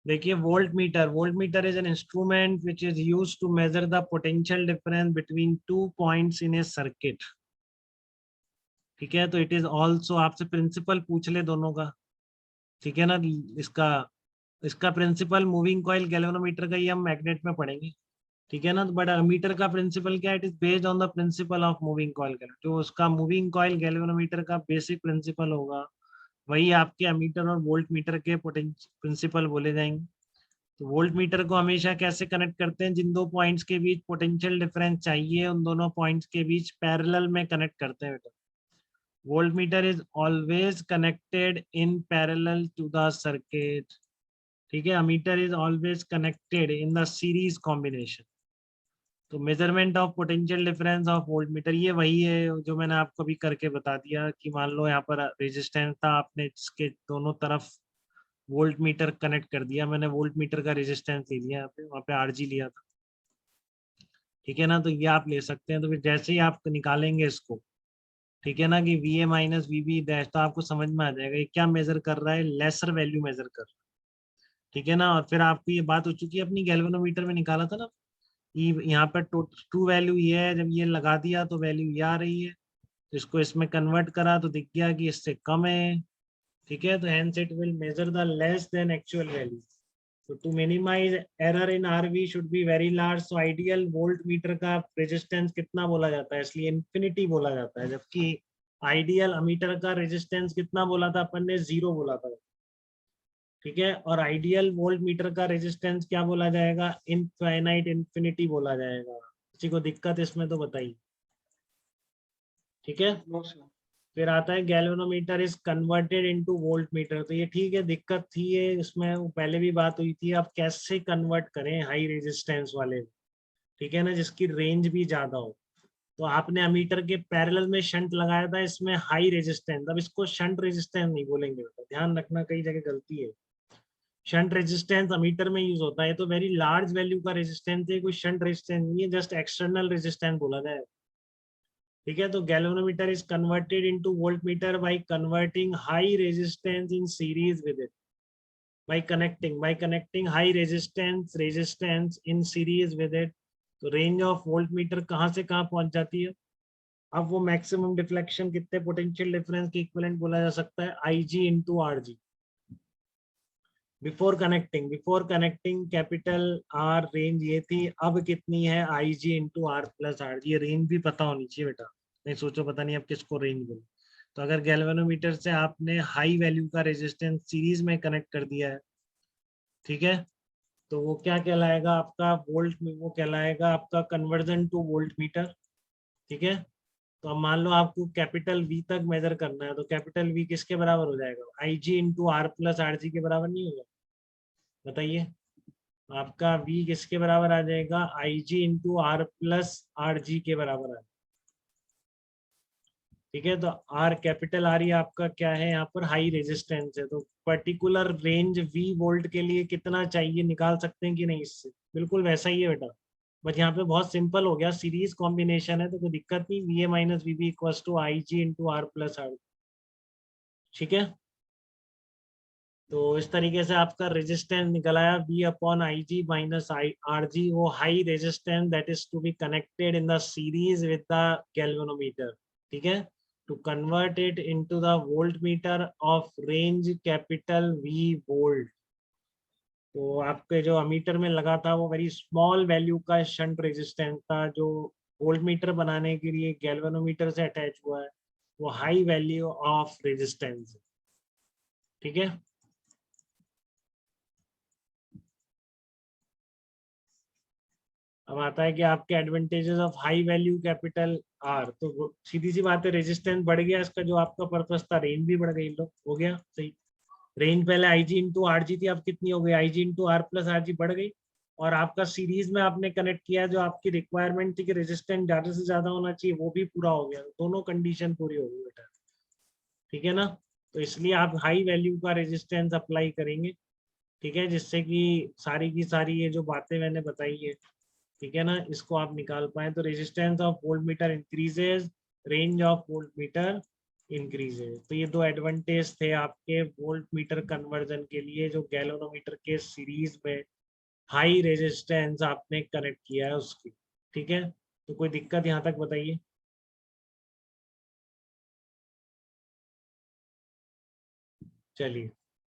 देखिए volt metre is an instrument which is used to measure the potential difference between two points in a circuit. ठीक है, तो it is also, आपसे principal पूछ ले दोनों का, ठीक है ना। इसका इसका प्रिंसिपल मूविंग कॉइल गैल्वेनोमीटर का ही हम मैग्नेट में पढ़ेंगे, ठीक है ना। तो बट मीटर का प्रिंसिपल क्या है, it is based on the principle of moving coil. जो उसका मूविंग कॉइल गैल्वेनोमीटर का बेसिक प्रिंसिपल होगा, वही आपके अमीटर और वोल्ट मीटर के प्रिंसिपल बोले जाएंगे। तो वोल्ट मीटर को हमेशा कैसे कनेक्ट करते हैं, जिन दो पॉइंट्स के बीच पोटेंशियल डिफरेंस चाहिए उन दोनों पॉइंट्स के बीच पैरेलल में कनेक्ट करते हैं बेटा। Volt meter is always connected in parallel to the circuit, ठीक है। Ammeter is always connected in the series combination. तो measurement of potential difference of voltmeter ये वही है जो मैंने आपको अभी करके बता दिया कि मान लो यहाँ पर रेजिस्टेंस था, आपने जिसके दोनों तरफ वोल्ट मीटर कनेक्ट कर दिया, मैंने वोल्ट मीटर का रेजिस्टेंस ले लिया, यहाँ पे वहाँ पे आरजी लिया था, ठीक है ना। तो ये आप ले सकते हैं। तो फिर जैसे ही आप निकालेंगे इसको, ठीक है ना, कि V A minus V B dash, तो आपको समझ में आ जाएगा ये क्या मेजर कर रहा है, लेसर वैल्यू मेजर कर रहा है, ठीक है ना। और फिर आपको ये बात हो चुकी है, अपनी गैल्वेनोमीटर में निकाला था ना, यहाँ पर टू वैल्यू ये है, जब ये लगा दिया तो वैल्यू ये आ रही है, तो इसको इसमें कन्वर्ट करा तो दिख गया कि इससे कम है, ठीक है। तो hence it will measure the less than actual value. तो to minimize error in R V should be very large. So ideal voltmeter का रेजिस्टेंस कितना बोला जाता है, इसलिए इन्फिनिटी बोला जाता है, जबकि आइडियल अमीटर का रेजिस्टेंस कितना बोला था अपन ने, 0 बोला था, ठीक है। और आइडियल वोल्ट मीटर का रेजिस्टेंस क्या बोला जाएगा, इनफाइनाइट इन्फिनिटी बोला जाएगा। किसी को दिक्कत इसमें तो बताइए, ठीक है। No sir. फिर आता है galvanometer is converted into volt meter. तो ये ठीक है, दिक्कत थी ये, इसमें पहले भी बात हुई थी, आप कैसे कन्वर्ट करें हाई रेजिस्टेंस वाले, ठीक है ना, जिसकी रेंज भी ज्यादा हो। तो आपने अमीटर के पैरेलल में शंट लगाया था, इसमें हाई रेजिस्टेंस, अब इसको शंट रेजिस्टेंस नहीं बोलेंगे, ध्यान रखना, कई जगह गलती है। शंट रेजिस्टेंस अमीटर में यूज होता है, तो वेरी लार्ज वैल्यू का रेजिस्टेंस है, कोई शंट रेजिस्टेंस नहीं है, जस्ट एक्सटर्नल रेजिस्टेंस बोला जाए, ठीक है। तो galvanometer is converted into volt meter by converting high resistance in series with it, by connecting high resistance in series with it। तो रेंज ऑफ वोल्ट मीटर कहाँ से कहाँ पहुंच जाती है। अब वो मैक्सिमम डिफ्लेक्शन कितने पोटेंशियल डिफरेंस के इक्विवेलेंट बोला जा सकता है, I G into R G. Before connecting capital R range ये थी, अब कितनी है, I G into R plus R जी। ये रेंज भी पता होनी चाहिए बेटा, नहीं सोचो पता नहीं आप किसको रेंज बोलो। तो अगर गैल्वेनोमीटर से आपने हाई वैल्यू का रेजिस्टेंस सीरीज में कनेक्ट कर दिया है, ठीक है, तो वो क्या कहलाएगा आपका वोल्ट में, वो कहलाएगा आपका कन्वर्जन टू वोल्ट मीटर, ठीक है। तो अब मान लो आपको कैपिटल वी तक मेजर करना है, तो कैपिटल वी किसके बराबर हो जाएगा, I G into R plus R G के बराबर नहीं होगा, बताइए। आपका v किसके बराबर आ जाएगा, I G into R plus R G के बराबर आ जाएगा, ठीक है। तो आर कैपिटल आर ये आपका क्या है, यहाँ पर हाई रेजिस्टेंस है, तो पर्टिकुलर रेंज v वोल्ट के लिए कितना चाहिए निकाल सकते हैं कि नहीं, इससे बिल्कुल वैसा ही है बेटा, बट यहाँ पे बहुत सिंपल हो गया, सीरीज कॉम्बिनेशन है तो कोई दिक्कत नहीं, V A minus V B equal to I G into R plus R, ठीक है। तो इस तरीके से आपका रेजिस्टेंस निकल आया V upon I G minus I R G, वो high resistance that is to be connected in the series with the galvanometer, ठीक है, to convert it into the voltmeter of range capital V volt. तो आपके जो ammeter में लगा था वो वेरी स्मॉल वैल्यू का शंट रेजिस्टेंस था, जो वोल्ट मीटर बनाने के लिए गैल्वेनोमीटर से अटैच हुआ है, वो हाई वैल्यू ऑफ रेजिस्टेंस, ठीक है। अब आता है कि आपके advantages of high value capital R. तो सीधी सी बात है, रेजिस्टेंस बढ़ गया इसका, जो आपका पर्पस था, रेंज भी बढ़ गई, लो हो गया सही। रेंज पहले आई जी इंटू आर जी थी, अब कितनी हो गई, I G into R plus R G बढ़ गई। और आपका सीरीज में आपने कनेक्ट किया, जो आपकी रिक्वायरमेंट थी कि रेजिस्टेंस ज्यादा से ज्यादा होना चाहिए, वो भी पूरा हो गया, दोनों कंडीशन पूरी हो गई बेटा, ठीक है ना। तो इसलिए आप हाई वैल्यू का रेजिस्टेंस अप्लाई करेंगे, ठीक है, जिससे कि सारी की सारी ये जो बातें मैंने बताई है, ठीक है ना, इसको आप निकाल पाए। तो resistance of volt meter increases, range of volt meter increase है। तो ये दो एडवांटेज थे आपके वोल्ट मीटर कन्वर्जन के लिए, जो गैल्वेनोमीटर के सीरीज में हाई रेजिस्टेंस आपने कनेक्ट किया है उसकी। ठीक है, तो कोई दिक्कत यहाँ तक बताइए। चलिए